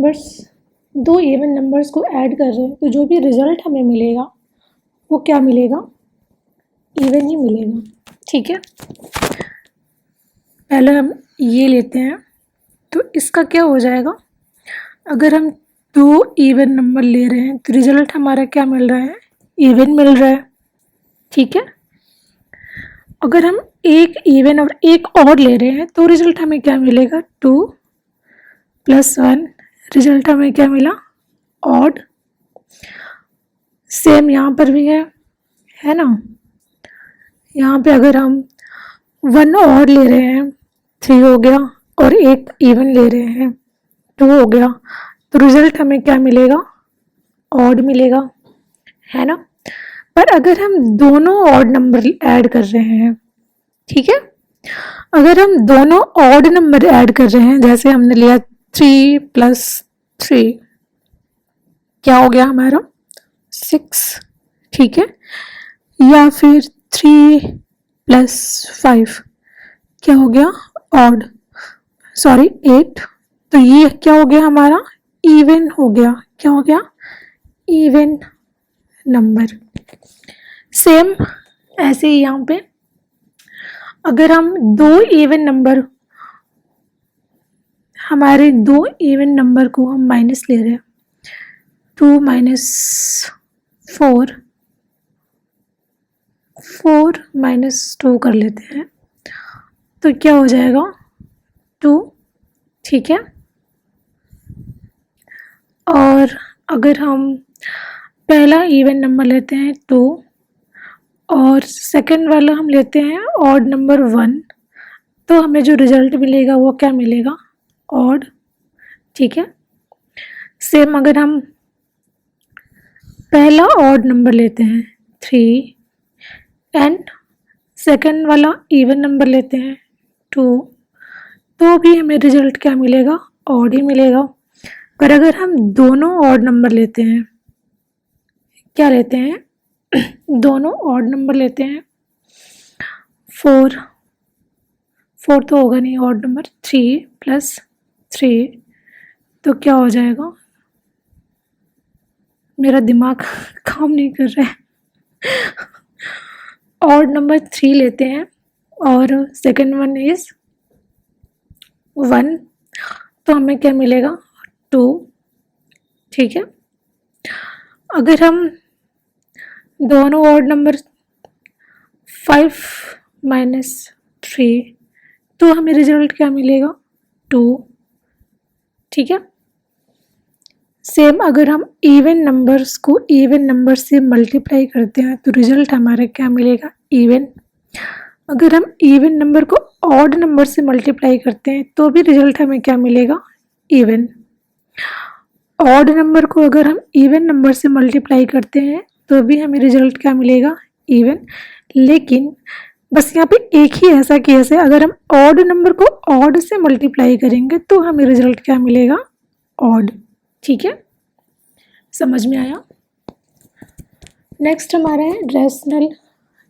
Numbers को add कर रहे हैं तो जो भी रिजल्ट हमें मिलेगा वो क्या मिलेगा, इवन ही मिलेगा। ठीक है, पहले हम ये लेते हैं तो इसका क्या हो जाएगा, अगर हम 2 इवन नंबर ले रहे हैं तो रिजल्ट हमारा क्या मिल रहा है, इवन मिल रहा है। ठीक है, अगर हम एक इवन और एक ऑड ले रहे हैं तो रिजल्ट हमें क्या मिलेगा, 2 + 1, रिजल्ट हमें क्या मिला, ऑड। सेम यहाँ पर भी है ना। यहाँ पे अगर हम 1 ऑड ले रहे हैं 3 हो गया, और एक इवन ले रहे हैं 2 हो गया, तो रिजल्ट हमें क्या मिलेगा, ऑड मिलेगा, है ना। पर अगर हम दोनों ऑड नंबर ऐड कर रहे हैं, ठीक है, अगर हम दोनों ऑड नंबर ऐड कर रहे हैं, जैसे हमने लिया 3 + 3, क्या हो गया हमारा, 6। ठीक है, या फिर 3 + 5 क्या हो गया, ऑड, सॉरी 8, तो ये क्या हो गया हमारा, इवन हो गया। क्या हो गया, इवन नंबर। सेम ऐसे ही यहाँ पे अगर हम हमारे 2 इवन नंबर को हम माइनस ले रहे हैं, 2 - 4, 4 - 2 कर लेते हैं तो क्या हो जाएगा, 2। ठीक है, और अगर हम पहला इवन नंबर लेते हैं 2 और सेकंड वाला हम लेते हैं ऑड नंबर 1, तो हमें जो रिजल्ट मिलेगा वो क्या मिलेगा, ऑड। ठीक है, सेम अगर हम पहला ऑड नंबर लेते हैं 3 एंड सेकंड वाला इवन नंबर लेते हैं 2, तो भी हमें रिजल्ट क्या मिलेगा, ऑड ही मिलेगा। पर अगर हम दोनों ऑड नंबर लेते हैं, क्या लेते हैं, दोनों ऑड नंबर लेते हैं, 4 तो होगा नहीं ऑड नंबर, 3 + 3, तो क्या हो जाएगा, मेरा दिमाग काम नहीं कर रहा है। ऑड नंबर 3 लेते हैं और सेकंड वन इज 1, तो हमें क्या मिलेगा, 2। ठीक है, अगर हम दोनों ऑड नंबर 5 - 3, तो हमें रिजल्ट क्या मिलेगा, 2। ठीक है, सेम अगर हम इवन नंबर्स को इवन नंबर से मल्टीप्लाई करते हैं तो रिजल्ट हमारा क्या मिलेगा, इवन। अगर हम इवन नंबर को ऑड नंबर से मल्टीप्लाई करते हैं तो भी रिजल्ट हमें क्या मिलेगा, इवन। ऑड नंबर को अगर हम इवन नंबर से मल्टीप्लाई करते हैं तो भी हमें रिजल्ट क्या मिलेगा, इवन। लेकिन बस यहाँ पे एक ही ऐसा केस है, अगर हम ऑड नंबर को ऑड से मल्टीप्लाई करेंगे तो हमें रिजल्ट क्या मिलेगा, ऑड। ठीक है, समझ में आया। नेक्स्ट हमारा है रैशनल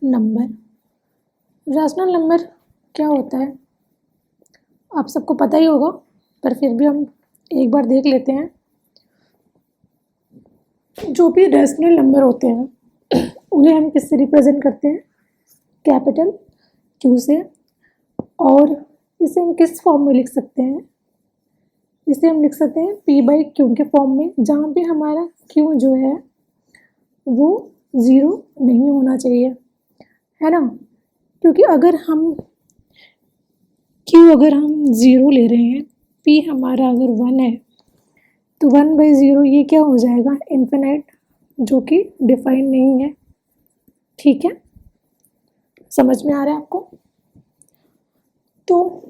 नंबर। रैशनल नंबर क्या होता है आप सबको पता ही होगा, पर फिर भी हम एक बार देख लेते हैं। जो भी रैशनल नंबर होते हैं उन्हें हम किससे रिप्रेजेंट करते हैं, कैपिटल Q से। और इसे हम किस फॉर्म में लिख सकते हैं, इसे हम लिख सकते हैं P/Q के फॉर्म में, जहाँ पे हमारा Q जो है वो 0 नहीं होना चाहिए, है ना। क्योंकि अगर हम Q 0 ले रहे हैं, P हमारा अगर 1 है, तो 1/0 ये क्या हो जाएगा, इन्फिनिट, जो कि डिफाइन नहीं है। ठीक है, समझ में आ रहा है आपको। तो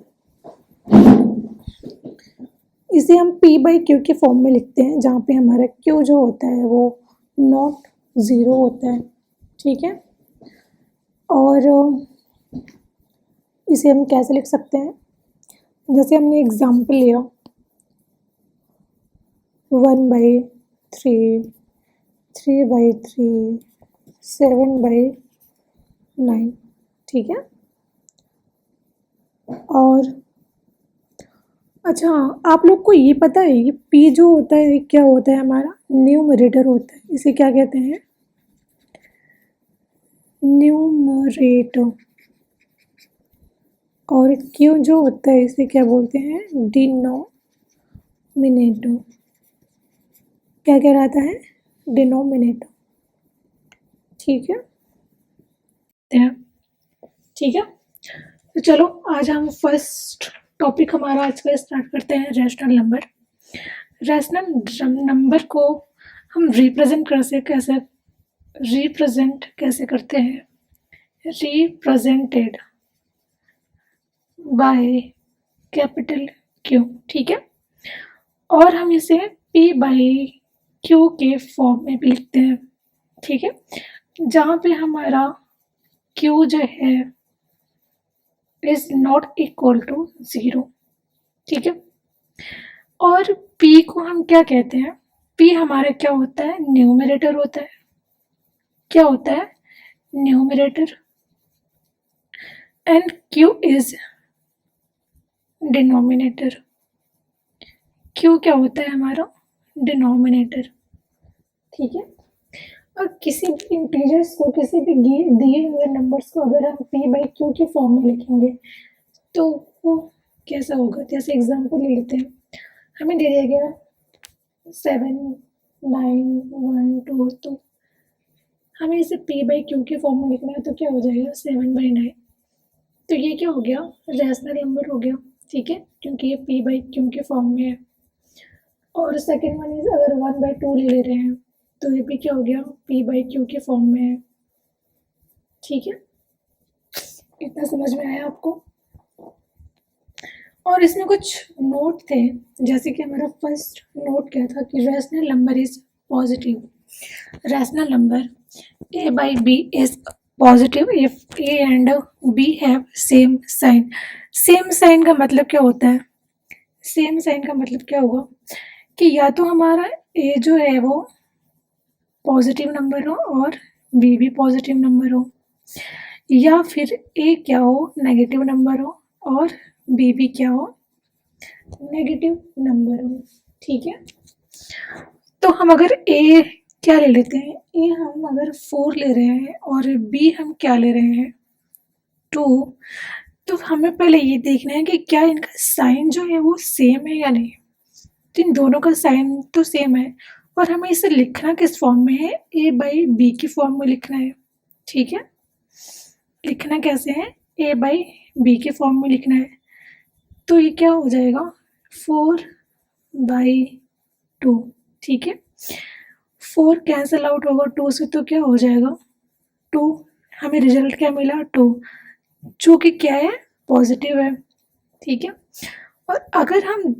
इसे हम P/Q के फॉर्म में लिखते हैं, जहाँ पे हमारा Q जो होता है वो नॉट 0 होता है। ठीक है, और इसे हम कैसे लिख सकते हैं, जैसे हमने एग्जाम्पल लिया 1/3, 3/3, 7/9। ठीक है, और अच्छा, आप लोग को ये पता है, ये पी जो होता है क्या होता है? हमारा न्यूमरेटर होता है, इसे क्या कहते हैं? न्यूमरेटर। और क्यू जो होता है इसे क्या बोलते हैं? डिनोमिनेटर। क्या कहलाता है? डिनोमिनेटर। ठीक है, ठीक है। तो चलो आज हम फर्स्ट टॉपिक हमारा आज का स्टार्ट करते हैं, रैशनल नंबर। रैशनल नंबर को हम रिप्रेजेंट कैसे करते हैं? रिप्रेजेंटेड बाय कैपिटल क्यू, ठीक है। और हम इसे पी बाई क्यू के फॉर्म में भी लिखते हैं, ठीक है, जहाँ पे हमारा क्यू जो है इज नॉट इक्वल टू 0, ठीक है। और पी को हम क्या कहते हैं? पी हमारा क्या होता है? न्यूमरेटर होता है। क्या होता है? Numerator. And Q is denominator. Q क्या होता है? हमारा डिनोमिनेटर, ठीक है। और किसी भी इंटीजर्स को, किसी भी दिए हुए नंबर्स को अगर हम पी बाई क्यू के फॉर्म में लिखेंगे तो वो कैसा होगा? जैसे एग्जांपल ले लेते हैं, हमें दे दिया गया 7 9 1 2, तो हमें इसे पी बाई क्यू के फॉर्म में लिखना है, तो क्या हो जाएगा? 7/9। तो ये क्या हो गया? रैशनल नंबर हो गया, ठीक है, क्योंकि ये पी बाई क्यू के फॉर्म में है। और सेकेंड वन इज अगर 1/2 ले रहे हैं तो ये भी क्या हो गया? पी बाई क्यू के फॉर्म में है, ठीक है। इतना समझ में आया आपको? और इसमें कुछ नोट थे, जैसे कि हमारा फर्स्ट नोट क्या था कि rational number is positive. Rational number a by b is positive if a and b have same sign। Same sign का मतलब क्या होता है? सेम साइन का मतलब क्या होगा कि या तो हमारा a जो है वो पॉजिटिव नंबर हो और b भी पॉजिटिव नंबर हो, या फिर a क्या हो? नेगेटिव नंबर हो और b भी क्या हो? नेगेटिव नंबर हो, ठीक है। तो हम अगर a क्या ले लेते हैं? ए हम अगर 4 ले रहे हैं और बी हम क्या ले रहे हैं? 2, तो हमें पहले ये देखना है कि क्या इनका साइन जो है वो सेम है या नहीं। तो इन दोनों का साइन तो सेम है, और हमें इसे लिखना किस फॉर्म में है? ए बाई बी की फॉर्म में लिखना है, ठीक है। लिखना कैसे है? ए बाई बी के फॉर्म में लिखना है। तो ये क्या हो जाएगा? 4/2, ठीक है। 4 कैंसिल आउट होगा 2 से, तो क्या हो जाएगा? 2। हमें रिजल्ट क्या मिला? 2, जो कि क्या है? पॉजिटिव है, ठीक है। और अगर हम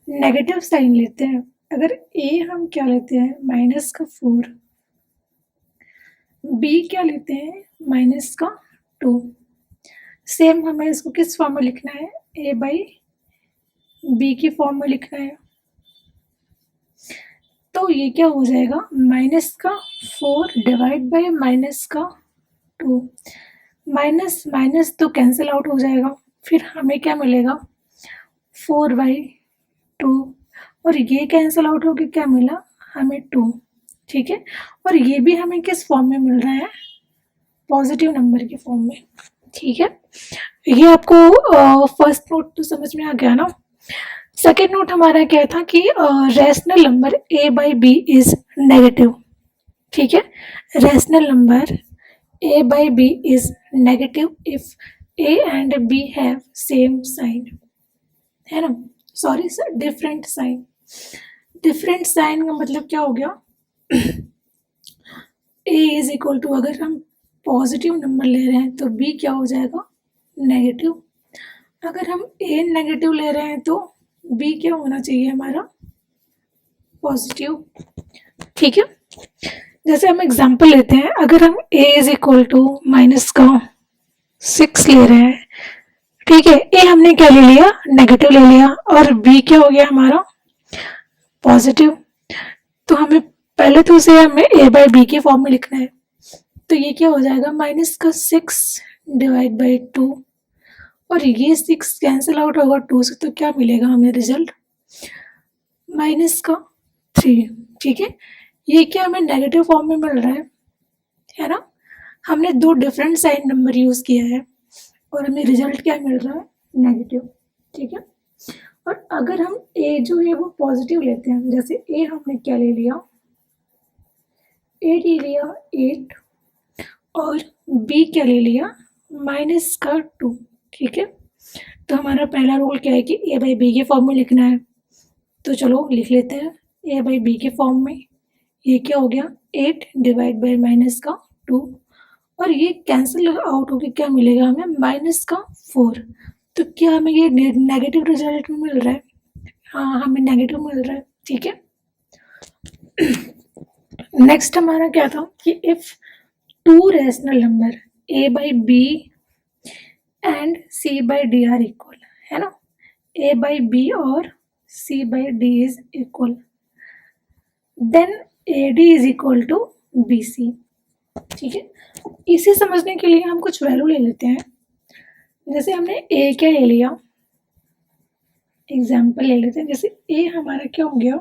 नेगेटिव साइन लेते हैं, अगर ए हम क्या लेते हैं? -4, बी क्या लेते हैं? -2। सेम हमें इसको किस फॉर्म में लिखना है? ए बाई बी की फॉर्म में लिखना है। तो ये क्या हो जाएगा? -4 डिवाइड बाई -2। माइनस माइनस तो कैंसिल आउट हो जाएगा, फिर हमें क्या मिलेगा? 4/2। और ये कैंसिल आउट होकर क्या मिला? हमें 2, ठीक है। और ये भी हमें किस फॉर्म में मिल रहा है? पॉजिटिव नंबर के फॉर्म में, ठीक है। ये आपको फर्स्ट नोट तो समझ में आ गया ना? सेकेंड नोट हमारा क्या था कि rational number a by B is negative, ठीक है। Rational number a by b is negative if a and b have same sign, है ना? Sorry sir, different sign. Different sign का मतलब क्या हो गया? a इज इक्वल टू, अगर हम पॉजिटिव नंबर ले रहे हैं तो b क्या हो जाएगा? नेगेटिव। अगर हम a नेगेटिव ले रहे हैं तो b क्या होना चाहिए? हमारा पॉजिटिव, ठीक है। जैसे हम एग्जाम्पल लेते हैं, अगर हम a इज इक्वल टू -6 ले रहे हैं, ठीक है। a हमने क्या ले लिया? नेगेटिव ले लिया, और b क्या हो गया? हमारा पॉजिटिव। तो हमें पहले तो उसे हमें a बाई बी के फॉर्म में लिखना है। तो ये क्या हो जाएगा? -6 डिवाइड बाई 2, और ये 6 कैंसिल आउट होगा 2 से, तो क्या मिलेगा हमें रिजल्ट? माइनस का 3। ठीक है, ये क्या हमें नेगेटिव फॉर्म में मिल रहा है ना? हमने 2 डिफरेंट साइन नंबर यूज़ किया है और हमें रिजल्ट क्या मिल रहा है? नेगेटिव। ठीक है, और अगर हम ए जो है वो पॉजिटिव लेते हैं, जैसे ए हमने क्या ले लिया? 8 ले लिया 8, और बी क्या ले लिया? माइनस का 2। ठीक है, तो हमारा पहला रूल क्या है कि ए बाई बी के फॉर्म में लिखना है, तो चलो लिख लेते हैं ए बाई बी के फॉर्म में। ये क्या हो गया? 8 डिवाइड बाई माइनस का 2, और ये कैंसिल आउट होकर क्या मिलेगा हमें? माइनस का 4। तो क्या हमें ये नेगेटिव रिजल्ट में मिल रहा है? हाँ, हमें नेगेटिव मिल रहा है। ठीक है, नेक्स्ट हमारा क्या था कि if 2 rational number a by B and c by D are equal, है ना? a बाई बी और c by D is equal, then AD is equal to BC। ठीक है, इसे समझने के लिए हम कुछ वैल्यू ले लेते हैं। जैसे हमने a क्या ले लिया, एग्जाम्पल ले लेते हैं। जैसे a हमारा क्या हो गया?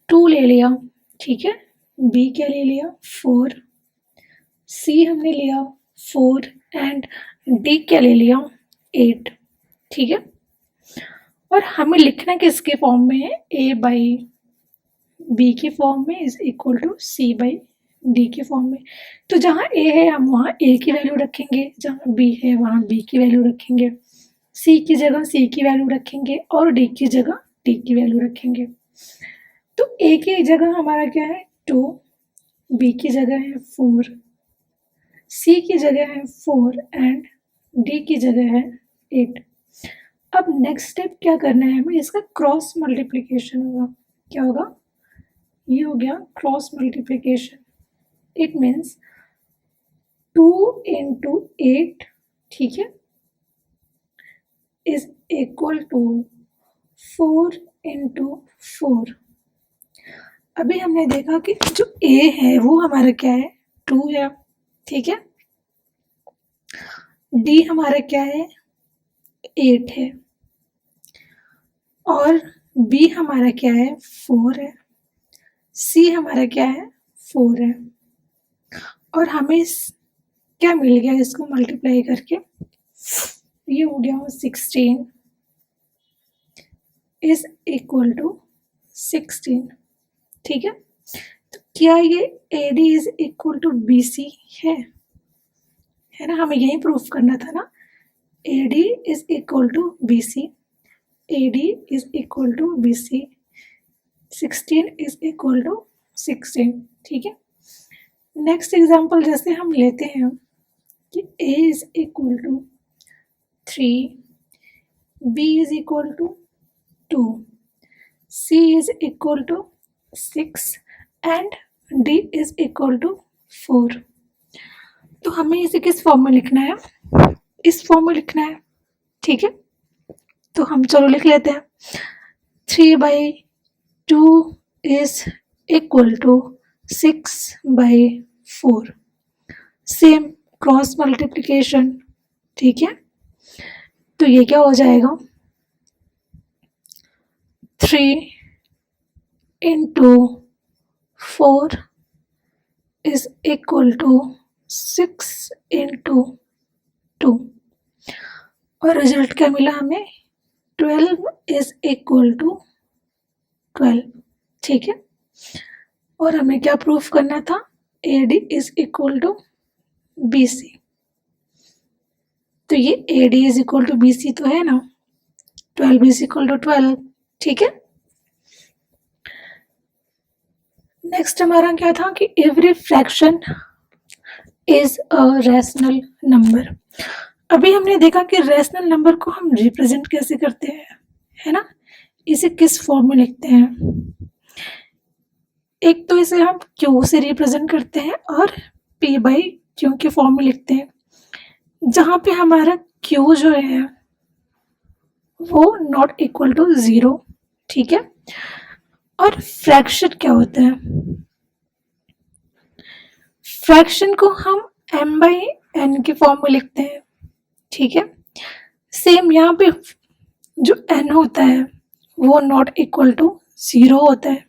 2 ले लिया। ठीक है, b क्या ले लिया? 4, c हमने लिया 4, एंड d क्या ले लिया? 8। ठीक है, और हमें लिखना किसके फॉर्म में है? a बाई बी के फॉर्म में is equal to C by D के फॉर्म में। तो जहाँ a है हम वहाँ a की वैल्यू रखेंगे, जहाँ b है वहाँ b की वैल्यू रखेंगे, c की जगह c की वैल्यू रखेंगे, और d की जगह d की वैल्यू रखेंगे। तो a की जगह हमारा क्या है? 2, b की जगह है 4, c की जगह है 4, एंड d की जगह है 8। अब नेक्स्ट स्टेप क्या करना है हमें? इसका क्रॉस मल्टीप्लिकेशन होगा। क्या होगा? ये हो गया cross multiplication. It means 2 into 8, ठीक है, इज इक्वल टू 4 इंटू 4। अभी हमने देखा कि जो a है वो हमारा क्या है? 2 है। ठीक है, d हमारा क्या है? 8 है, और b हमारा क्या है? 4 है, c हमारा क्या है? 4 है, और हमें क्या मिल गया इसको मल्टीप्लाई करके? ये हो गया 16 इज इक्वल टू 16। ठीक है, तो क्या ये AD is equal to BC है ना? हमें यही प्रूफ करना था ना। AD is equal to BC, AD is equal to BC, 16 is equal to 16। ठीक है, नेक्स्ट एग्जाम्पल जैसे हम लेते हैं कि A is equal to 3, B is equal to 2, C is equal to 6, and D is equal to 4। तो हमें इसे किस फॉर्म में लिखना है? इस फॉर्म में लिखना है। ठीक है, तो हम चलो लिख लेते हैं। 3 by 2 is equal to 6 by 4। Same cross multiplication. ठीक है, तो ये क्या हो जाएगा? 3 into 4 is equal to 6 into 2, और रिजल्ट क्या मिला हमें? 12 इज इक्वल टू 12। ठीक है, और हमें क्या प्रूफ करना था? AD is equal to BC। तो ये AD is equal to BC तो है ना, 12 इज इक्वल टू 12। ठीक है, नेक्स्ट हमारा क्या था कि every fraction is a rational number. अभी हमने देखा कि रैशनल नंबर को हम रिप्रेजेंट कैसे करते हैं, है ना? इसे किस फॉर्म में लिखते हैं? एक तो इसे हम Q से रिप्रेजेंट करते हैं और P बाई Q के फॉर्म में लिखते हैं, जहाँ पे हमारा Q जो है वो नॉट इक्वल टू 0। ठीक है, और फ्रैक्शन क्या होता है? फ्रैक्शन को हम m बाई n के फॉर्म में लिखते हैं। ठीक है, सेम यहाँ पे जो n होता है वो नॉट इक्वल टू 0 होता है,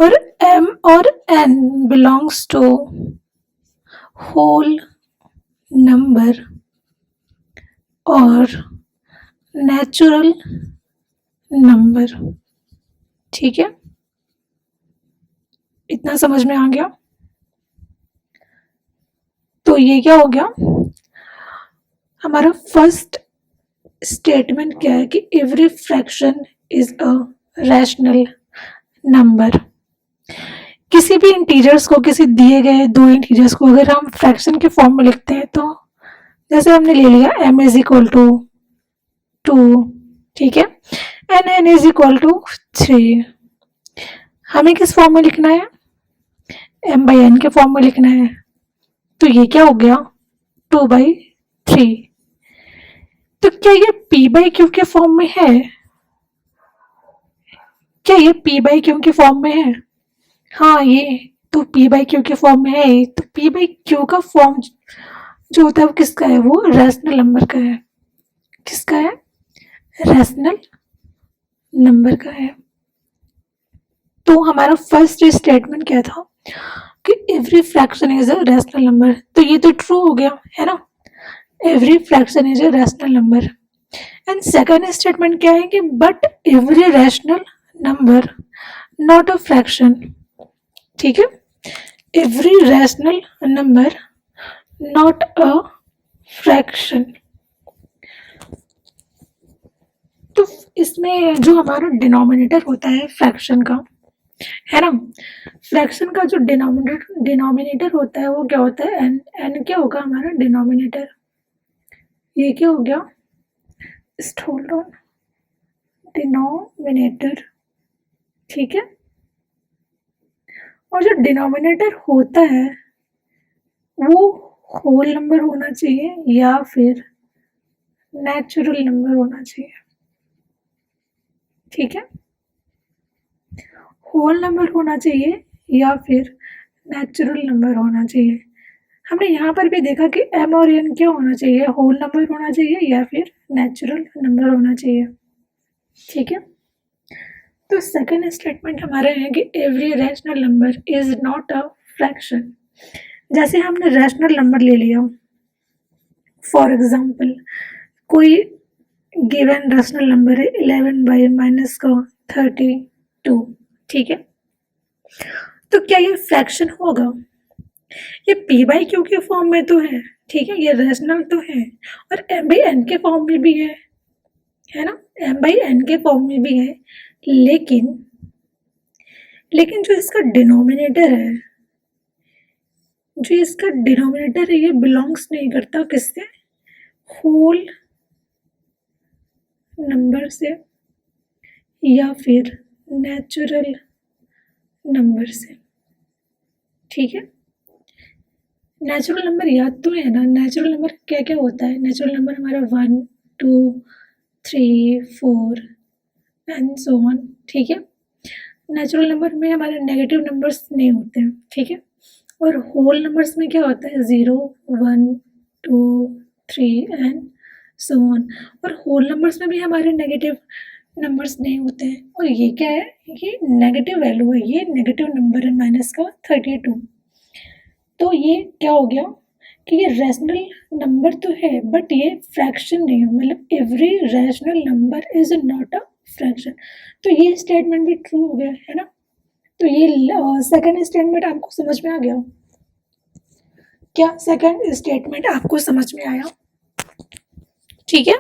और m और n belongs to whole number और नेचुरल नंबर। ठीक है, इतना समझ में आ गया? तो ये क्या हो गया, हमारा फर्स्ट स्टेटमेंट क्या है कि every fraction is a rational number. किसी भी इंटीजर्स को, किसी दिए गए दो इंटीजर्स को अगर हम फ्रैक्शन के फॉर्म में लिखते हैं, तो जैसे हमने ले लिया m इज इक्वल टू 2, ठीक है, and n is equal to 3, हमें किस फॉर्म में लिखना है, m बाई n के फॉर्म में लिखना है। तो ये क्या हो गया, 2/3। तो क्या ये p बाई क्यू के फॉर्म में है? क्या ये p बाई क्यू के फॉर्म में है? हाँ, ये तो p बाई क्यू के फॉर्म में है। तो p बाई क्यू का फॉर्म जो होता है वो किसका है, वो रैशनल नंबर का है। किसका है, रैशनल नंबर का है। तो हमारा फर्स्ट स्टेटमेंट क्या था कि every fraction is a rational number. तो ये तो ट्रू हो गया है ना, every fraction is a rational number. And second statement क्या है कि but every rational number not a fraction. ठीक है, every rational number not a fraction. तो इसमें जो हमारा डिनोमिनेटर होता है फ्रैक्शन का, है ना, फ्रैक्शन का जो डिनोमिनेटर होता है वो क्या होता है, एन। एन क्या होगा हमारा डिनोमिनेटर, ये क्या हो गया, होल्ड ऑन, डिनोमिनेटर। ठीक है, और जो डिनोमिनेटर होता है वो होल नंबर होना चाहिए या फिर नेचुरल नंबर होना चाहिए। ठीक है, होल नंबर होना चाहिए या फिर नेचुरल नंबर होना चाहिए। हमने यहाँ पर भी देखा कि m और n क्या होना चाहिए, होल नंबर होना चाहिए या फिर नेचुरल नंबर होना चाहिए। ठीक है, तो सेकंड स्टेटमेंट हमारा है कि every rational number is not a fraction. जैसे हमने रैशनल नंबर ले लिया, फॉर एग्जांपल कोई गिवन रैशनल नंबर है 11/-32। ठीक है, तो क्या ये फ्रैक्शन होगा? ये p बाई क्यू के फॉर्म में तो है, ठीक है, ये रैशनल तो है, और m बाई n के फॉर्म में भी है ना, m बाई n के फॉर्म में भी है, लेकिन जो इसका डिनोमिनेटर है, ये बिलोंग्स नहीं करता किससे, होल नंबर से या फिर नेचुरल नंबर से। ठीक है, नेचुरल नंबर याद तो है ना, नेचुरल नंबर क्या क्या होता है, नेचुरल नंबर हमारा 1, 2, 3, 4 एंड सो ऑन। ठीक है, नेचुरल नंबर में हमारे नेगेटिव नंबर्स नहीं होते हैं। ठीक है, और होल नंबर्स में क्या होता है, 0, 1, 2, 3 एंड सो ऑन। और होल नंबर्स में भी हमारे नेगेटिव नंबर्स नहीं होते हैं। और ये क्या है, ये नेगेटिव वैल्यू है, ये नेगेटिव नंबर है माइनस का 32। तो ये क्या हो गया कि ये रैशनल नंबर तो है बट ये फ्रैक्शन नहीं है, मतलब every rational number is not a fraction. तो ये स्टेटमेंट भी ट्रू हो गया है ना। तो ये सेकंड स्टेटमेंट आपको समझ में आ गया क्या? सेकंड स्टेटमेंट आपको समझ में आया? ठीक है,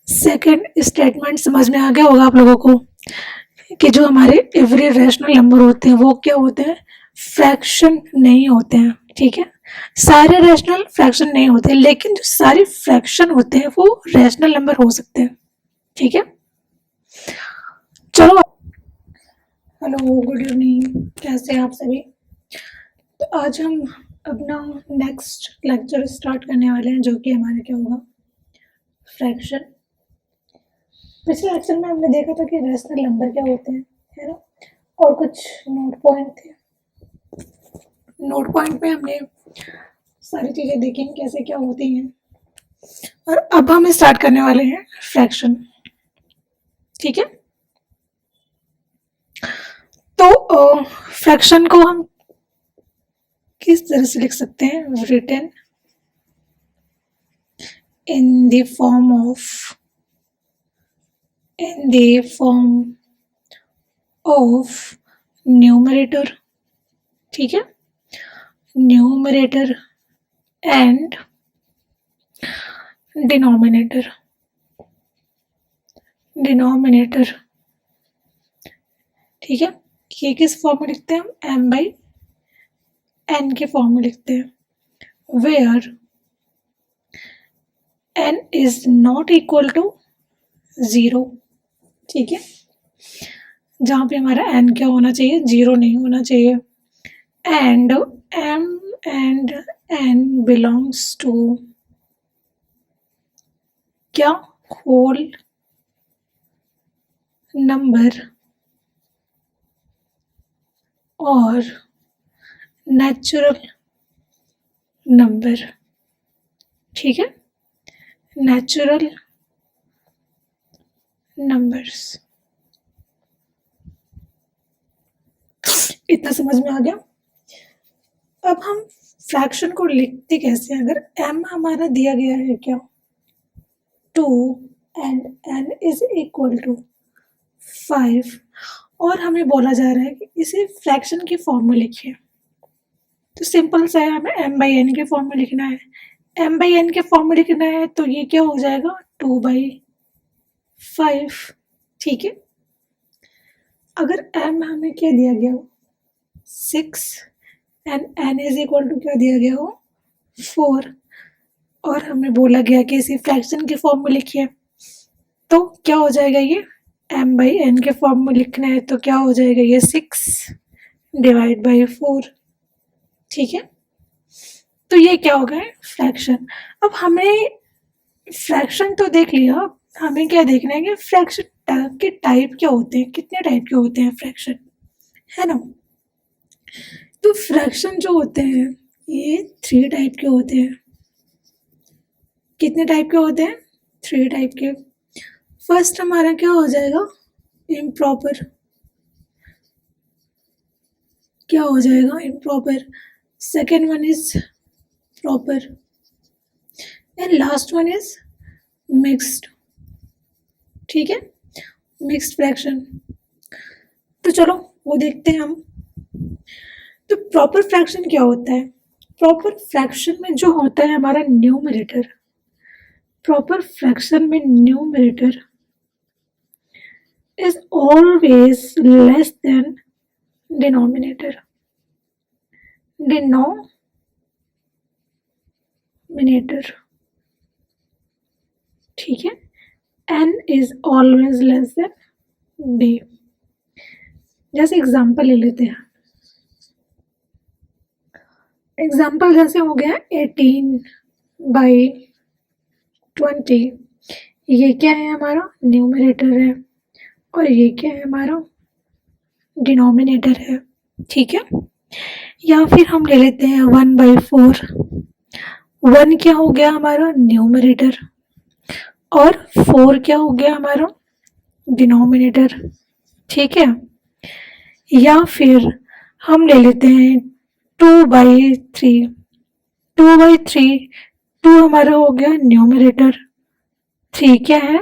सेकंड स्टेटमेंट समझ में आ गया होगा आप लोगों को कि जो हमारे एवरी रैशनल नंबर होते हैं वो क्या होते हैं, फ्रैक्शन नहीं होते हैं। ठीक है, सारे रैशनल फ्रैक्शन नहीं होते, लेकिन जो सारे फ्रैक्शन होते हैं वो रैशनल नंबर हो सकते हैं। ठीक है, चलो, हेलो, गुड इवनिंग, कैसे हैं आप सभी? तो आज हम अपना नेक्स्ट लेक्चर स्टार्ट करने वाले हैं, जो कि हमारा क्या होगा, फ्रैक्शन। पिछले लेक्चर में हमने देखा था कि रैशनल नंबर क्या होते हैं, है ना, और कुछ नोट पॉइंट थे। नोट पॉइंट में हमने सारी चीज़ें देखी कैसे क्या होती हैं। और अब हम स्टार्ट करने वाले हैं फ्रैक्शन। ठीक है, तो फ्रैक्शन को हम किस तरह से लिख सकते हैं? Written in the form of numerator, ठीक है, numerator and denominator, ठीक है। ये किस फॉर्म में लिखते हैं हम? m by n के फॉर्म में लिखते हैं, where n is not equal to 0, ठीक है, जहाँ पे हमारा n क्या होना चाहिए? 0 नहीं होना चाहिए। and m and n belongs to क्या? होल नंबर और नेचुरल नंबर, ठीक है, नेचुरल नंबर्स। इतना समझ में आ गया? अब हम फ्रैक्शन को लिखते कैसे? अगर m हमारा दिया गया है क्या? 2 and n is equal to 5 और हमें बोला जा रहा है कि इसे फ्रैक्शन के फॉर्म में लिखिए, तो सिंपल सा है, हमें m by n के फॉर्म में लिखना है। m by n के फॉर्म में लिखना है तो ये क्या हो जाएगा? 2 by 5, ठीक है। अगर m हमें क्या दिया गया हो? 6 and n is equal to क्या दिया गया हो? 4 और हमें बोला गया कि इसे फ्रैक्शन के फॉर्म में लिखिए, तो क्या हो जाएगा? ये m by n के फॉर्म में लिखना है तो क्या हो जाएगा? ये 6 डिवाइड बाई 4, ठीक है। तो ये क्या हो गया? फ्रैक्शन। अब हमें फ्रैक्शन तो देख लिया, हमें क्या देखना है कि फ्रैक्शन के टाइप क्या होते हैं, कितने टाइप के होते हैं फ्रैक्शन, है ना। तो फ्रैक्शन जो होते हैं ये 3 टाइप के होते हैं। कितने टाइप के होते हैं? 3 टाइप के। फर्स्ट हमारा क्या हो जाएगा? इम्प्रॉपर। क्या हो जाएगा? Improper. Second one is proper and last one is mixed, ठीक है, मिक्स्ड फ्रैक्शन। तो चलो वो देखते हैं हम। तो प्रॉपर फ्रैक्शन क्या होता है? प्रॉपर फ्रैक्शन में जो होता है हमारा न्यूमरेटर, प्रॉपर फ्रैक्शन में numerator is always less than denominator, ठीक है, n is always less than d। जैसे एग्जाम्पल ले लेते हैं, एग्जाम्पल जैसे हो गया 18 बाई 20, ये क्या है? हमारा न्यूमरेटर है और ये क्या है? हमारा डिनोमिनेटर है, ठीक है। या फिर हम ले लेते हैं 1/4, 1 क्या हो गया? हमारा न्यूमरेटर और 4 क्या हो गया? हमारा डिनोमिनेटर, ठीक है। या फिर हम ले लेते हैं 2/3, 2/3, 2 हमारा हो गया न्यूमरेटर, 3 क्या है?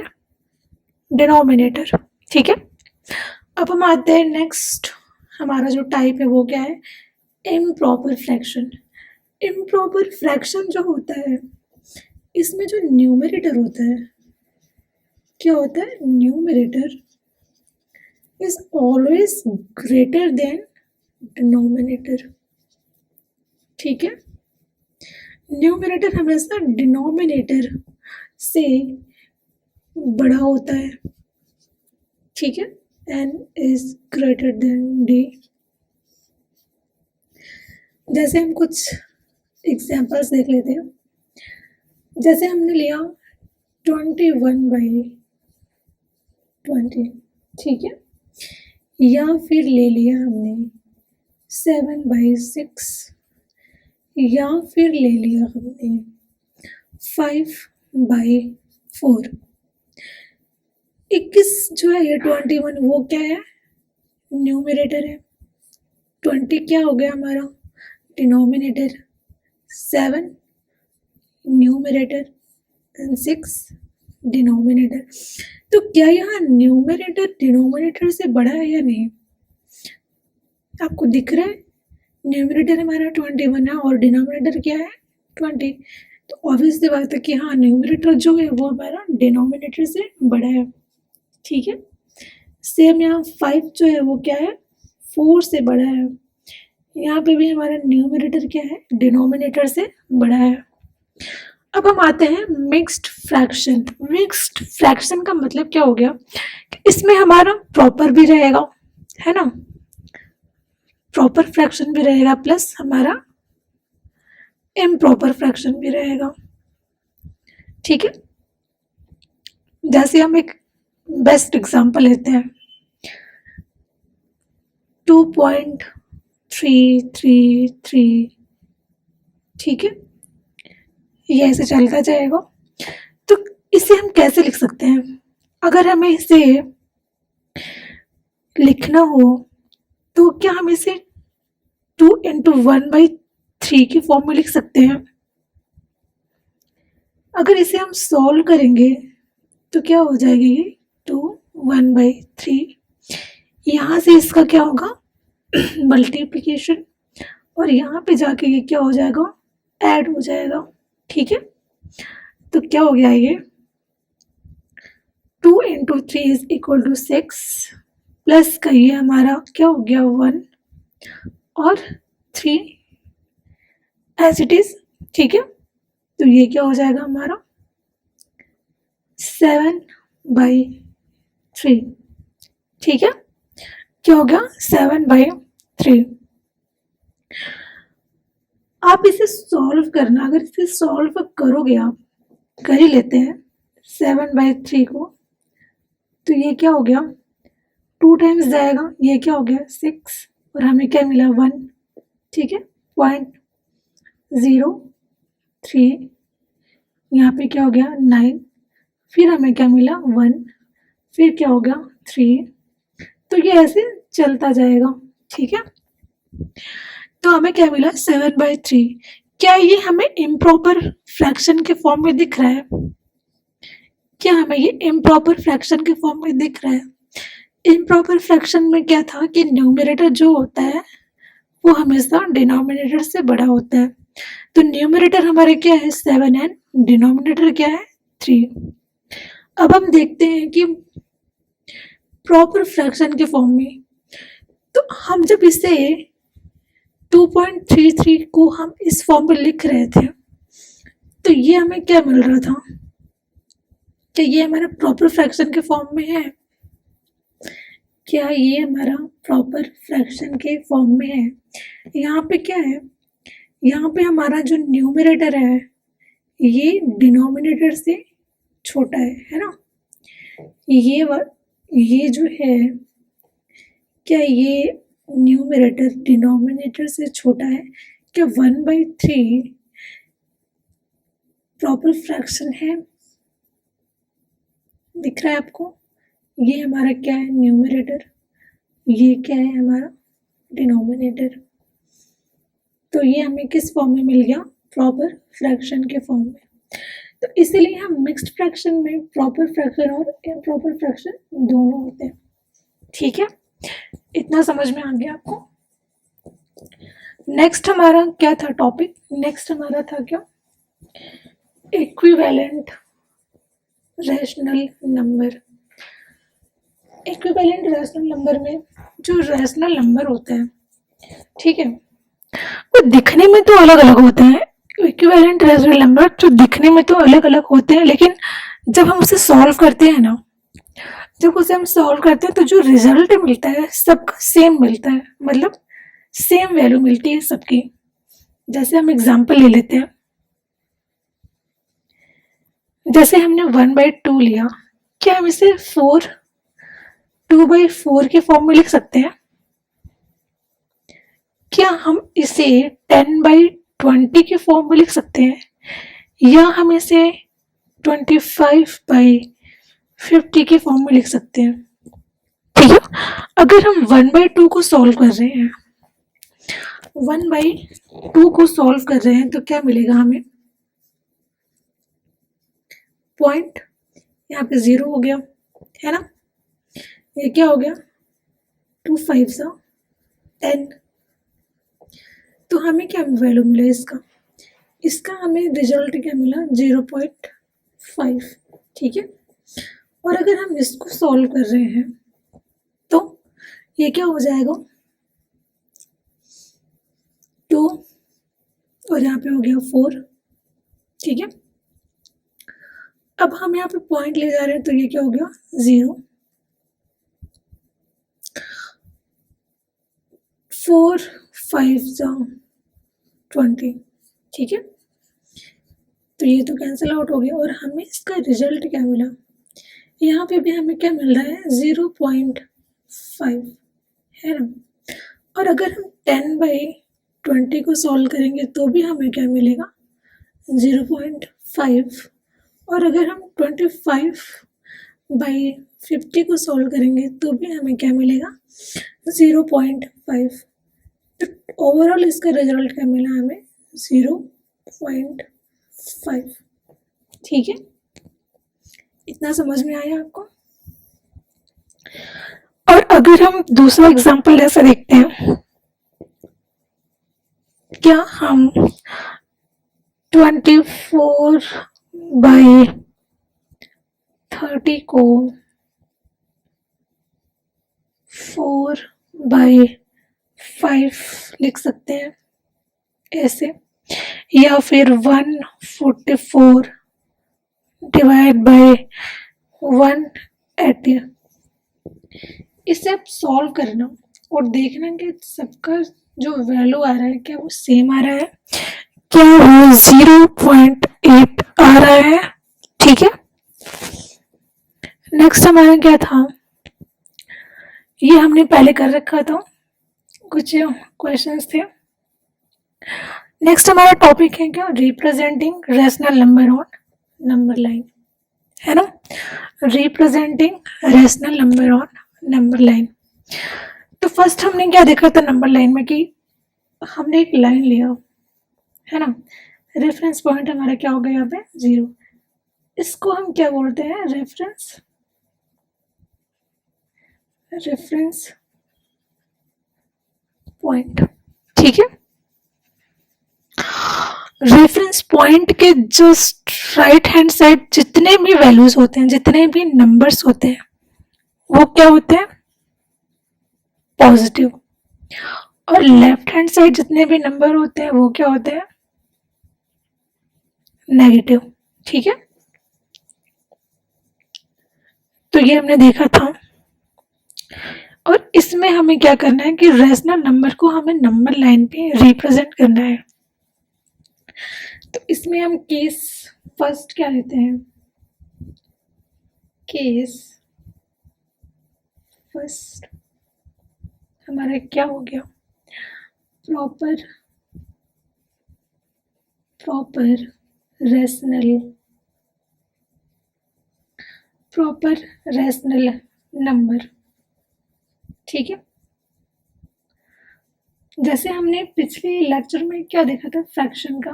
डिनोमिनेटर, ठीक है। अब हम आते हैं नेक्स्ट, हमारा जो टाइप है वो क्या है? Improper fraction. इम्प्रॉपर फ्रैक्शन जो होता है इसमें जो न्यूमरेटर होता है, क्या होता है? Numerator is always greater than denominator, ठीक है। न्यूमरेटर हमेशा डिनोमिनेटर से बड़ा होता है, ठीक है। n is greater than d। जैसे हम कुछ एग्जाम्पल्स देख लेते हैं। जैसे हमने लिया 21/20, ठीक है, या फिर ले लिया हमने 7/6, या फिर ले लिया हमने 5 बाई 4। 21 जो है ये 21 वो क्या है, न्यूमरेटर है। 20 क्या हो गया हमारा, डिनोमिनेटर। 7 numerator and 6 denominator. तो क्या यहाँ न्यूमरेटर डिनोमिनेटर से बड़ा है या नहीं, आपको दिख रहा है? न्यूमरेटर हमारा 21 है और डिनोमिनेटर क्या है 20। तो ऑब्वियस सी बात है कि हाँ न्यूमरेटर जो है वो हमारा डिनोमिनेटर से बड़ा है। ठीक है, सेम यहाँ 5 जो है वो क्या है, 4 से बड़ा है। यहाँ पे भी हमारा न्यूमरेटर क्या है, डिनोमिनेटर से बड़ा है। अब हम आते हैं मिक्स्ड फ्रैक्शन। मिक्स्ड फ्रैक्शन का मतलब क्या हो गया, इसमें हमारा प्रॉपर भी रहेगा, है ना, प्रॉपर फ्रैक्शन भी रहेगा प्लस हमारा इम्प्रॉपर फ्रैक्शन भी रहेगा। ठीक है, जैसे हम एक बेस्ट एग्जांपल लेते हैं, 2.333। ठीक है, ये ऐसे चलता जाएगा। तो इसे हम कैसे लिख सकते हैं, अगर हमें इसे लिखना हो तो क्या हम इसे 2 × 1/3 की फॉर्म में लिख सकते हैं? अगर इसे हम सॉल्व करेंगे तो क्या हो जाएगा, ये 2 1/3। यहाँ से इसका क्या होगा, मल्टीप्लिकेशन, और यहाँ पे जाके ये क्या हो जाएगा, ऐड हो जाएगा। ठीक है, तो क्या हो गया, ये 2 × 3 = 6 प्लस का ये हमारा क्या हो गया 1 और 3 एज इट इज। ठीक है, तो ये क्या हो जाएगा हमारा 7/3। ठीक है, क्या हो गया 7/3। आप इसे सॉल्व करना, अगर इसे सॉल्व करोगे, आप कर ही लेते हैं 7/3 को, तो ये क्या हो गया 2 टाइम्स जाएगा, ये क्या हो गया 6 और हमें क्या मिला 1। ठीक है, 0.03, यहाँ पे क्या हो गया 9, फिर हमें क्या मिला 1, फिर क्या हो गया 3। तो ये ऐसे चलता जाएगा। ठीक है, तो हमें क्या मिला 7/3। क्या ये हमें इम्प्रॉपर फ्रैक्शन के फॉर्म में दिख रहा है? क्या हमें ये इम्प्रॉपर फ्रैक्शन के फॉर्म में दिख रहा है? इम्प्रॉपर फ्रैक्शन में क्या था कि न्यूमरेटर जो होता है वो हमेशा डिनोमिनेटर से बड़ा होता है। तो न्यूमरेटर हमारे क्या है 7 एंड डिनोमिनेटर क्या है 3। अब हम देखते हैं कि प्रॉपर फ्रैक्शन के फॉर्म में, तो हम जब इसे 2.33 को हम इस फॉर्म में लिख रहे थे तो ये हमें क्या मिल रहा था, क्या ये हमारा प्रॉपर फ्रैक्शन के फॉर्म में है? क्या ये हमारा प्रॉपर फ्रैक्शन के फॉर्म में है? यहाँ पे क्या है, यहाँ पे हमारा जो न्यूमरेटर है ये डिनोमिनेटर से छोटा है ना। ये जो है, क्या ये न्यूमरेटर डिनोमिनेटर से छोटा है? क्या 1/3 प्रॉपर फ्रैक्शन है? दिख रहा है आपको? ये हमारा क्या है न्यूमरेटर, ये क्या है हमारा डिनोमिनेटर। तो ये हमें किस फॉर्म में मिल गया, प्रॉपर फ्रैक्शन के फॉर्म में। तो इसीलिए हम मिक्स्ड फ्रैक्शन में प्रॉपर फ्रैक्शन और इम्प्रॉपर फ्रैक्शन दोनों होते हैं। ठीक है, इतना समझ में आ गया आपको? नेक्स्ट हमारा क्या था टॉपिक, नेक्स्ट हमारा था क्या, equivalent rational number. Equivalent rational number में जो रैशनल नंबर होते हैं, ठीक है, वो दिखने में तो अलग अलग होते हैं। इक्विवेलेंट रैशनल नंबर जो दिखने में तो अलग अलग होते हैं, लेकिन जब हम उसे सॉल्व करते हैं ना, जब उसे हम सॉल्व करते हैं तो जो रिजल्ट मिलता है सबका सेम मिलता है, मतलब सेम वैल्यू मिलती है सबकी। जैसे हम एग्जांपल ले लेते हैं, जैसे हमने 1/2 लिया, क्या हम इसे 2/4 के फॉर्म में लिख सकते हैं? क्या हम इसे 10/20 के फॉर्म में लिख सकते हैं? या हम इसे 25/50 के फॉर्म में लिख सकते हैं। ठीक है, अगर हम 1/2 को सॉल्व कर रहे हैं, 1/2 को सॉल्व कर रहे हैं तो क्या मिलेगा हमें? पॉइंट यहाँ पे 0 हो गया, है ना? ये क्या हो गया? 2 5 10। तो हमें क्या वैल्यू मिला इसका? इसका हमें रिजल्ट क्या मिला? 0.5। ठीक है, और अगर हम इसको सॉल्व कर रहे हैं तो ये क्या हो जाएगा? 2 और यहाँ पे हो गया 4। ठीक है, अब हम यहाँ पे पॉइंट ले जा रहे हैं तो ये क्या हो गया? 0। 4 5 20। ठीक है, तो ये तो कैंसिल आउट हो गया और हमें इसका रिजल्ट क्या मिला? यहाँ पे भी हमें क्या मिल रहा है? 0.5, है ना? और अगर हम 10/20 को सॉल्व करेंगे तो भी हमें क्या मिलेगा? 0.5। और अगर हम 25/50 को सॉल्व करेंगे तो भी हमें क्या मिलेगा? 0.5। तो ओवरऑल इसका रिजल्ट क्या मिला हमें? 0.5। ठीक है, इतना समझ में आया आपको? और अगर हम दूसरा एग्जांपल ऐसा देखते हैं, क्या हम 24/30 को 4/5 लिख सकते हैं ऐसे, या फिर 144 डिवाइड बाय 180। इसे आप सॉल्व करना और देखना कि सबका जो वैल्यू आ रहा है क्या वो सेम आ रहा है, क्या वो 0.8 आ रहा है। ठीक है, नेक्स्ट हमारा क्या था? ये हमने पहले कर रखा था, कुछ क्वेश्चंस थे। नेक्स्ट हमारा टॉपिक है क्या? Representing rational number on number line, है ना? Representing rational number on number line. तो फर्स्ट हमने क्या देखा था नंबर लाइन में कि हमने एक लाइन लिया, है ना? रेफरेंस पॉइंट हमारा क्या हो गया यहाँ पे? 0। इसको हम क्या बोलते हैं? Reference point. ठीक है, रेफरेंस पॉइंट के जस्ट राइट हैंड साइड जितने भी वैल्यूज होते हैं, जितने भी नंबर्स होते हैं, वो क्या होते हैं? पॉजिटिव। और लेफ्ट हैंड साइड जितने भी नंबर होते हैं वो क्या होते हैं? नेगेटिव। ठीक है, तो ये हमने देखा था। और इसमें हमें क्या करना है कि रेशनल नंबर को हमें नंबर लाइन पे रिप्रेजेंट करना है। तो इसमें हम केस फर्स्ट क्या लेते हैं? केस फर्स्ट हमारा क्या हो गया? Proper rational number. ठीक है, जैसे हमने पिछले लेक्चर में क्या देखा था? फ्रैक्शन का,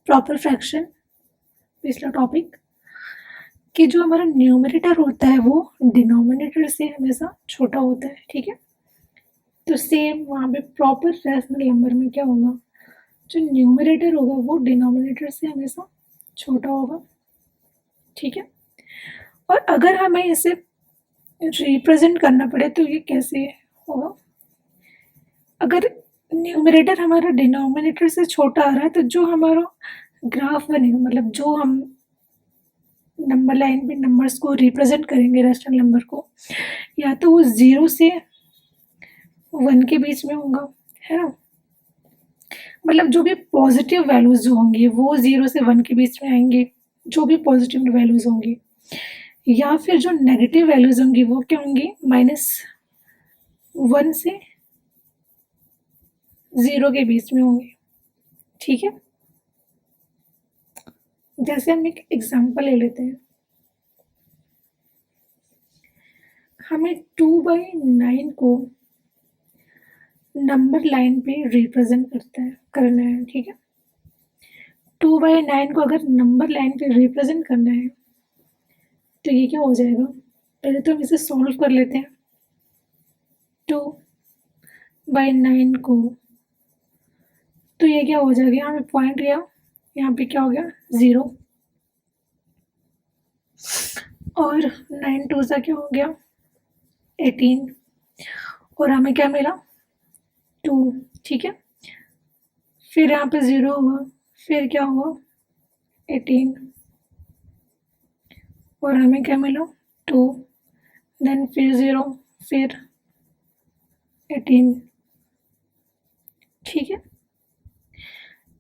प्रॉपर फ्रैक्शन, पिछला टॉपिक, कि जो हमारा न्यूमरेटर होता है वो डिनोमिनेटर से हमेशा छोटा होता है। ठीक है, तो सेम वहाँ पे प्रॉपर रैशनल नंबर में क्या होगा? जो न्यूमरेटर होगा वो डिनोमिनेटर से हमेशा छोटा होगा। ठीक है, और अगर हमें इसे रिप्रेजेंट करना पड़े तो ये कैसे होगा? अगर न्यूमरेटर हमारा डिनोमिनेटर से छोटा आ रहा है तो जो हमारा ग्राफ बनेगा, मतलब जो हम नंबर लाइन पे नंबर्स को रिप्रेजेंट करेंगे रैशनल नंबर को, या तो वो 0 से 1 के बीच में होगा, है ना? मतलब जो भी पॉजिटिव वैल्यूज जो होंगी वो 0 से 1 के बीच में आएंगे, जो भी पॉजिटिव वैल्यूज होंगी, या फिर जो नेगेटिव वैल्यूज होंगी वो क्या होंगी? -1 से 0 के बीच में होंगी। ठीक है, जैसे हम एक एग्जांपल ले लेते हैं, हमें 2/9 को नंबर लाइन पे रिप्रेजेंट करना है, ठीक है। 2/9 को अगर नंबर लाइन पे रिप्रेजेंट करना है तो ये क्या हो जाएगा, पहले तो हम इसे सॉल्व कर लेते हैं। 2/9 को, तो ये क्या हो जाएगा, यहाँ पे पॉइंट गया, यहाँ पे क्या हो गया 0, और 9 2 सा क्या हो गया 18, और हमें क्या मिला 2, ठीक है। फिर यहाँ पे 0 हुआ, फिर क्या हुआ 18, और हमें क्या मिला 2, देन फिर 0, फिर 18, ठीक है।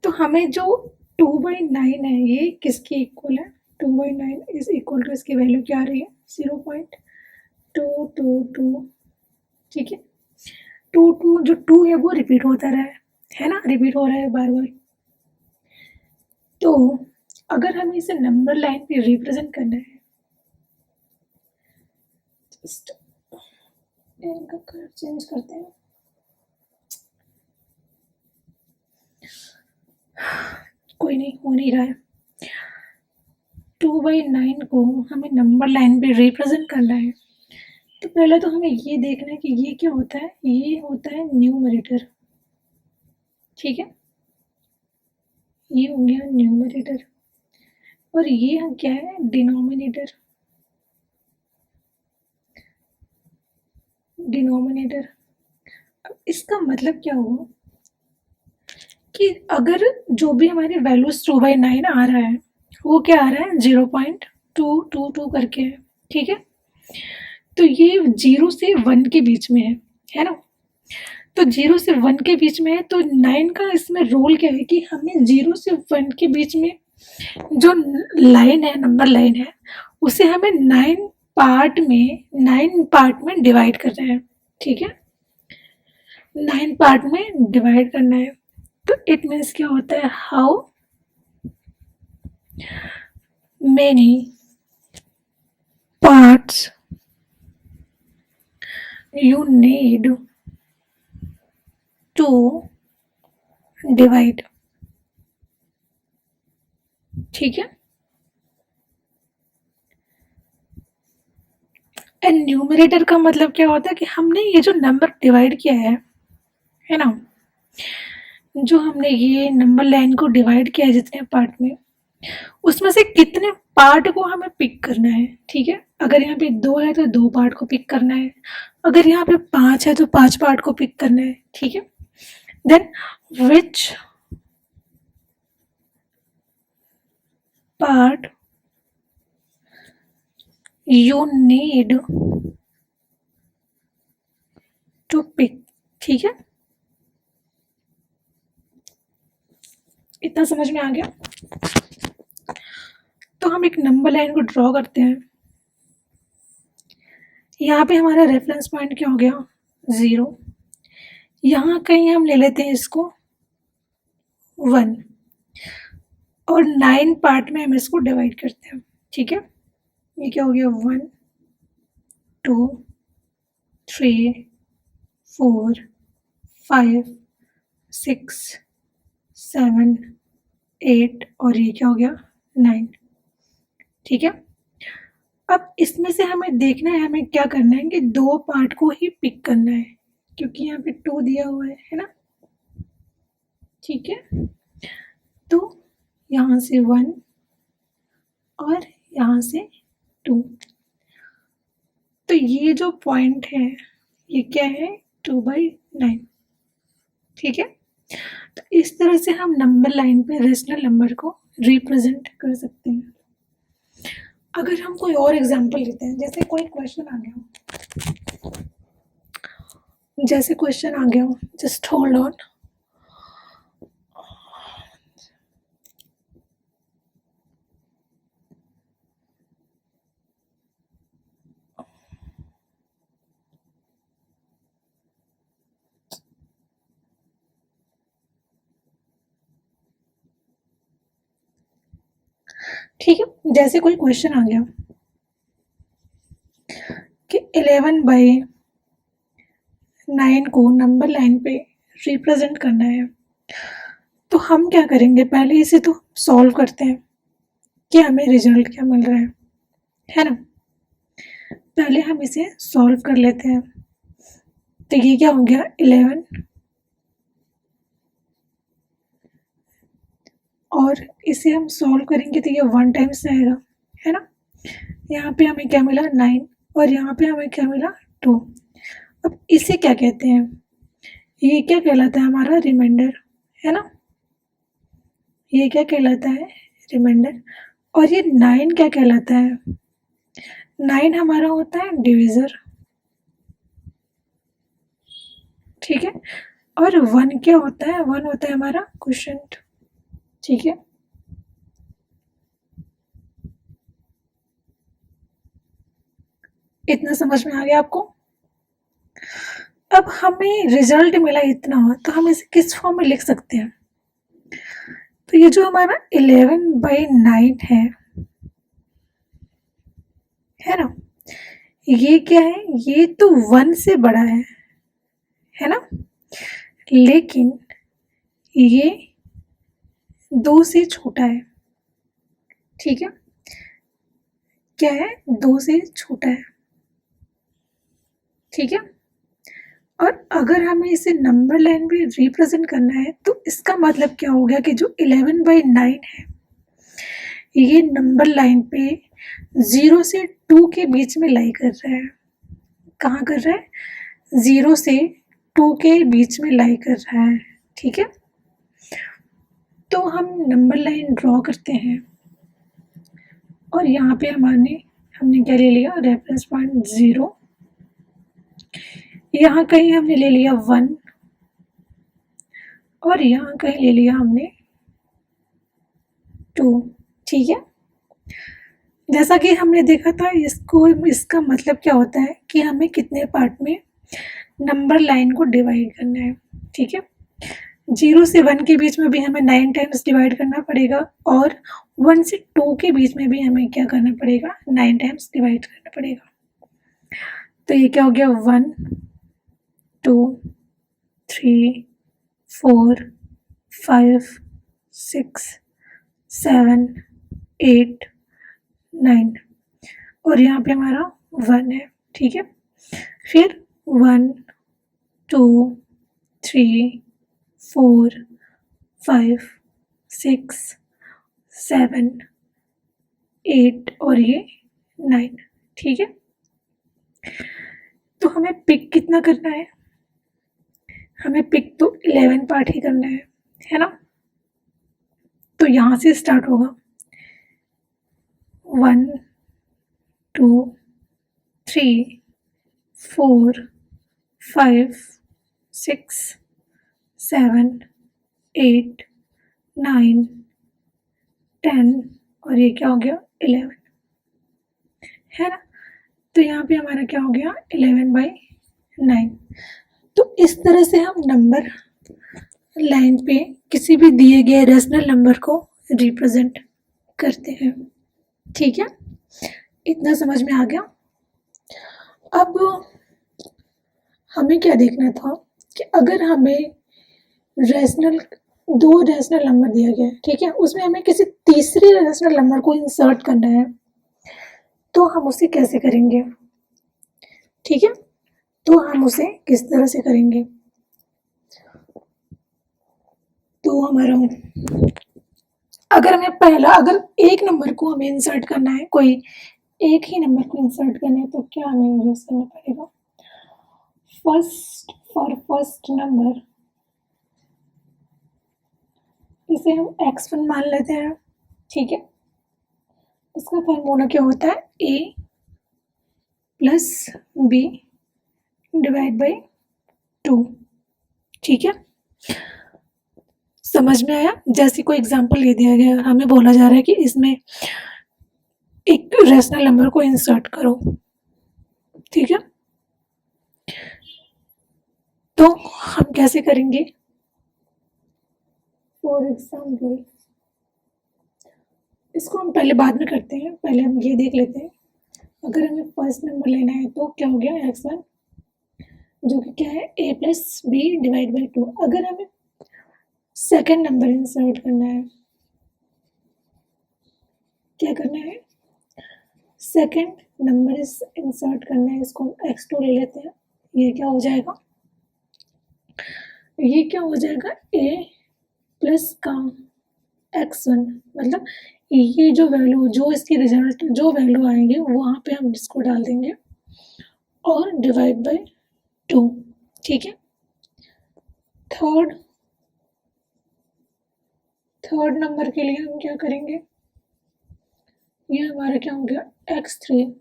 तो हमें जो 2/9 है ये किसके इक्वल है, 2/9 इज इक्वल टू, इसकी वैल्यू क्या आ रही है 0.222, ठीक है। 2 जो 2 है वो रिपीट होता रहा है ना, रिपीट हो रहा है बार बार। तो अगर हमें इसे नंबर लाइन पे रिप्रेजेंट करना है, जस्ट इनका कलर चेंज करते हैं, कोई नहीं, हो नहीं रहा है। 2/9 को हमें नंबर लाइन पे रिप्रेजेंट करना है, तो पहले तो हमें ये देखना है कि ये क्या होता है, ये होता है न्यूमरेटर, ठीक है। ये हो गया न्यूमरेटर, और ये हम क्या है डिनोमिनेटर, डिनोमिनेटर। अब इसका मतलब क्या हुआ कि अगर जो भी हमारी वैल्यूज 2/9 आ रहा है वो क्या आ रहा है 0.222 करके है, ठीक है। तो ये 0 से 1 के बीच में है ना। तो 0 से 1 के बीच में है, तो 9 का इसमें रोल क्या है कि हमें 0 से 1 के बीच में जो लाइन है, नंबर लाइन है, उसे हमें 9 पार्ट में डिवाइड करना है, ठीक है। 9 पार्ट में डिवाइड करना है, तो इट मीन्स क्या होता है, how many parts you need to divide, ठीक है। एंड न्यूमरेटर का मतलब क्या होता है कि हमने ये जो नंबर डिवाइड किया है ना, जो हमने ये नंबर लाइन को डिवाइड किया है जितने पार्ट में, उसमें से कितने पार्ट को हमें पिक करना है, ठीक है। अगर यहाँ पे 2 है तो 2 पार्ट को पिक करना है, अगर यहाँ पे 5 है तो 5 पार्ट को पिक करना है, ठीक है। Then which part you need to pick, ठीक है। इतना समझ में आ गया। तो हम एक नंबर लाइन को ड्रॉ करते हैं, यहाँ पे हमारा रेफरेंस पॉइंट क्या हो गया 0, यहाँ कहीं हम ले लेते हैं इसको 1, और 9 पार्ट में हम इसको डिवाइड करते हैं, ठीक है। ये क्या हो गया 1 2 3 4 5 6 7 8, और ये क्या हो गया 9, ठीक है। अब इसमें से हमें देखना है, हमें क्या करना है कि 2 पार्ट को ही पिक करना है, क्योंकि यहाँ पे 2 दिया हुआ है ना, ठीक है। तो यहाँ से 1 और यहाँ से 2, तो ये जो पॉइंट है ये क्या है 2/9, ठीक है। तो इस तरह से हम नंबर लाइन पे रेशनल नंबर को रिप्रेजेंट कर सकते हैं। अगर हम कोई और एग्जांपल लेते हैं, जैसे कोई क्वेश्चन आ गया हो, जस्ट होल्ड ऑन। ठीक है, जैसे कोई क्वेश्चन आ गया कि 11/9 को नंबर लाइन पे रिप्रेजेंट करना है, तो हम क्या करेंगे, पहले इसे तो सॉल्व करते हैं कि हमें रिजल्ट क्या मिल रहा है ना। पहले हम इसे सॉल्व कर लेते हैं। तो ये क्या हो गया, 11, और इसे हम सॉल्व करेंगे तो ये 1 टाइम्स आएगा, है ना। यहाँ पे हमें क्या मिला, 9, और यहाँ पे हमें क्या मिला, 2। अब इसे क्या कहते हैं, ये क्या कहलाता है, हमारा रिमाइंडर, है ना। ये क्या कहलाता है, रिमाइंडर। और ये 9 क्या कहलाता है, 9 हमारा होता है डिविज़र, ठीक है। और 1 क्या होता है, 1 होता है हमारा क्वोशिएंट, ठीक है। इतना समझ में आ गया आपको। अब हमें रिजल्ट मिला इतना, तो हम इसे किस फॉर्म में लिख सकते हैं। तो ये जो हमारा 11/9 है ना, ये क्या है, ये तो 1 से बड़ा है ना, लेकिन ये 2 से छोटा है, ठीक है। क्या है, 2 से छोटा है, ठीक है। और अगर हमें इसे नंबर लाइन में रिप्रेजेंट करना है, तो इसका मतलब क्या हो गया कि जो 11/9 है, ये नंबर लाइन पे 0 से 2 के बीच में लाई कर रहा है। कहाँ कर रहा है, 0 से 2 के बीच में लाई कर रहा है, ठीक है। तो हम नंबर लाइन ड्रॉ करते हैं, और यहाँ पे हमने क्या ले लिया, रेफरेंस पॉइंट 0, यहाँ कहीं हमने ले लिया 1, और यहाँ कहीं ले लिया हमने 2, ठीक है। जैसा कि हमने देखा था, इसका मतलब क्या होता है कि हमें कितने पार्ट में नंबर लाइन को डिवाइड करना है, ठीक है। 0 से 1 के बीच में भी हमें 9 टाइम्स डिवाइड करना पड़ेगा, और 1 से 2 के बीच में भी हमें क्या करना पड़ेगा, 9 टाइम्स डिवाइड करना पड़ेगा। तो ये क्या हो गया, 1, 2, 3, 4, 5, 6, 7, 8, 9, और यहाँ पे हमारा 1 है, ठीक है। फिर 1, 2, 3, 4, 5, 6, 7, 8, और ये 9, ठीक है। तो हमें पिक कितना करना है, हमें पिक तो 11 पार्ट ही करना है ना। तो यहाँ से स्टार्ट होगा, 1, 2, 3, 4, 5, 6, 7, 8, 9, 10, और ये क्या हो गया, 11, है ना। तो यहाँ पे हमारा क्या हो गया, 11/9। तो इस तरह से हम नंबर लाइन पे किसी भी दिए गए रेशनल नंबर को रिप्रेजेंट करते हैं, ठीक है। इतना समझ में आ गया। अब हमें क्या देखना था कि अगर हमें रेशनल 2 रेशनल नंबर दिया गया है, ठीक है, उसमें हमें किसी तीसरे रेशनल नंबर को इंसर्ट करना है, तो हम उसे कैसे करेंगे, ठीक है। तो हम उसे किस तरह से करेंगे, तो हमारा अगर एक नंबर को हमें इंसर्ट करना है, कोई एक ही नंबर को इंसर्ट करना है, तो क्या हमें यूज करना पड़ेगा, फर्स्ट नंबर इसे हम x1 मान लेते हैं, ठीक है। इसका फॉर्मूला क्या होता है, a plus b divide by 2, ठीक है। समझ में आया। जैसे कोई एग्जांपल ले दिया गया, हमें बोला जा रहा है कि इसमें एक रेशनल नंबर को इंसर्ट करो, ठीक है। तो हम कैसे करेंगे, फॉर एग्जाम्पल इसको हम पहले बाद में करते हैं, पहले हम ये देख लेते हैं। अगर हमें फर्स्ट नंबर लेना है तो क्या हो गया x1, जो कि क्या है a plus B divide by 2। अगर हमें सेकेंड नंबर इंसर्ट करना है, क्या करना है, सेकेंड नंबर इंसर्ट करना है, इसको हम x2 ले लेते हैं। ये क्या हो जाएगा, ये क्या हो जाएगा, a प्लस का x1, मतलब ये जो वैल्यू, जो इसकी रिजल्ट जो वैल्यू आएंगे वहाँ पे हम इसको डाल देंगे और डिवाइड बाय 2। ठीक है, थर्ड नंबर के लिए हम क्या करेंगे, ये हमारा क्या हो गया x3,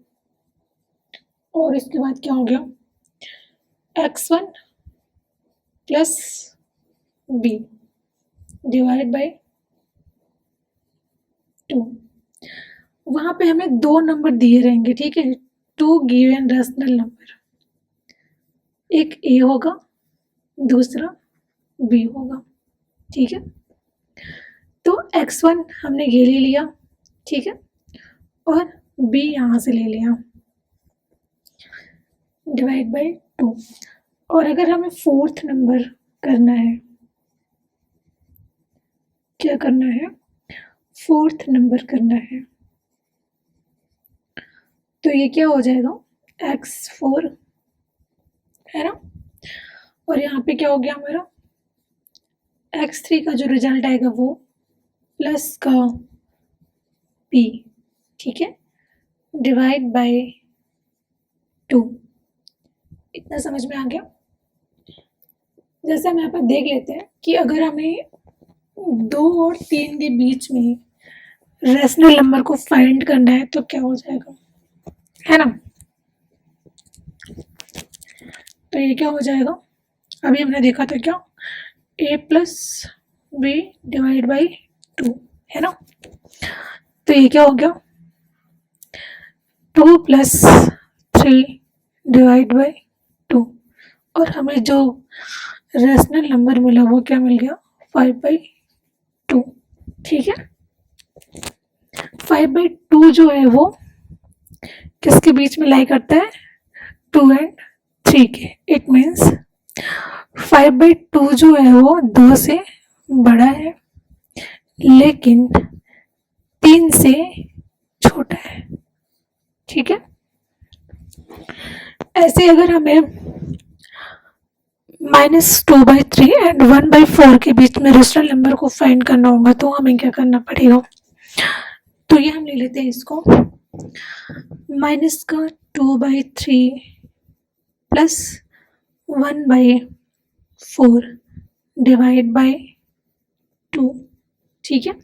और इसके बाद क्या हो गया x1 plus b divide by 2। वहाँ पे हमें 2 नंबर दिए रहेंगे, ठीक है, 2 गिवन रेशनल नंबर, एक a होगा, दूसरा b होगा। ठीक है, तो x1 हमने ये ले लिया, ठीक है, और b यहाँ से ले लिया डिवाइड बाय 2। और अगर हमें फोर्थ नंबर करना है, क्या करना है, फोर्थ नंबर करना है, तो ये क्या हो जाएगा x4, है ना, और यहाँ पे क्या हो गया हमारा x3 का जो रिजल्ट आएगा वो प्लस का p, ठीक है, डिवाइड बाय 2। इतना समझ में आ गया। जैसे हम यहाँ पर देख लेते हैं कि अगर हमें 2 और 3 के बीच में रेशनल नंबर को फाइंड करना है तो क्या हो जाएगा, है ना, तो ये क्या हो जाएगा, अभी हमने देखा था क्या, a plus B divide by 2, है ना, तो ये क्या हो गया 2 प्लस 3 डिवाइड बाई 2, और हमें जो रेशनल नंबर मिला वो क्या मिल गया 5/2। ठीक है, 5/2 जो है वो किसके बीच में लाई करता है, 2 एंड 3 के। इट मीन्स 5/2 जो है वो 2 से बड़ा है लेकिन 3 से छोटा है। ठीक है, ऐसे अगर हमें -2/3 एंड 1/4 के बीच में रेशनल नंबर को फाइंड करना होगा तो हमें क्या करना पड़ेगा, तो ये हम ले लेते हैं इसको -2/3 प्लस 1/4 डिवाइड बाय 2। ठीक है,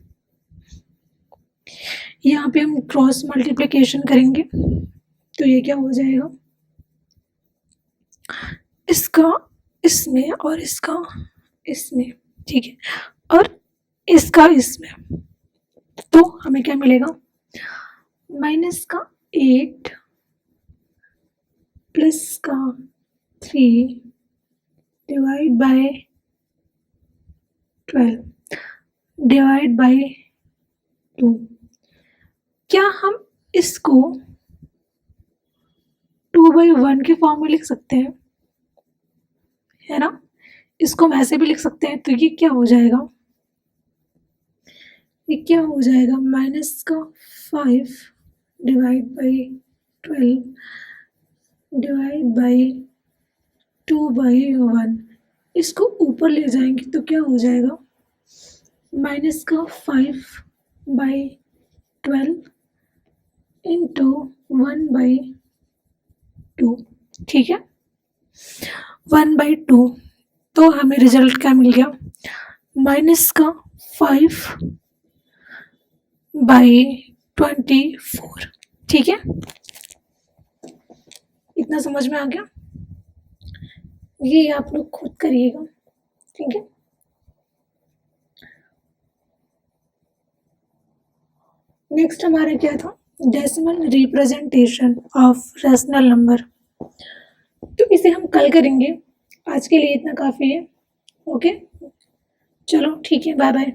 यहाँ पे हम क्रॉस मल्टीप्लिकेशन करेंगे तो ये क्या हो जाएगा, इसका इसमें और इसका इसमें, ठीक है, और इसका इसमें, तो हमें क्या मिलेगा -8 प्लस का 3 डिवाइड बाय 12 डिवाइड बाय 2। क्या हम इसको 2/1 के फॉर्म में लिख सकते हैं, है ना, इसको हम ऐसे भी लिख सकते हैं, तो ये क्या हो जाएगा, ये क्या हो जाएगा -5 डिवाइड बाय 12 डिवाइड बाय 2/1। इसको ऊपर ले जाएंगे तो क्या हो जाएगा -5/12 इंटू 1/2। ठीक है, 1/2, तो हमें रिजल्ट क्या मिल गया -5/24। ठीक है, इतना समझ में आ गया, ये आप लोग खुद करिएगा। ठीक है, नेक्स्ट हमारा क्या था, decimal representation of rational number, तो इसे हम कल करेंगे। आज के लिए इतना काफ़ी है। ओके, चलो ठीक है, बाय बाय।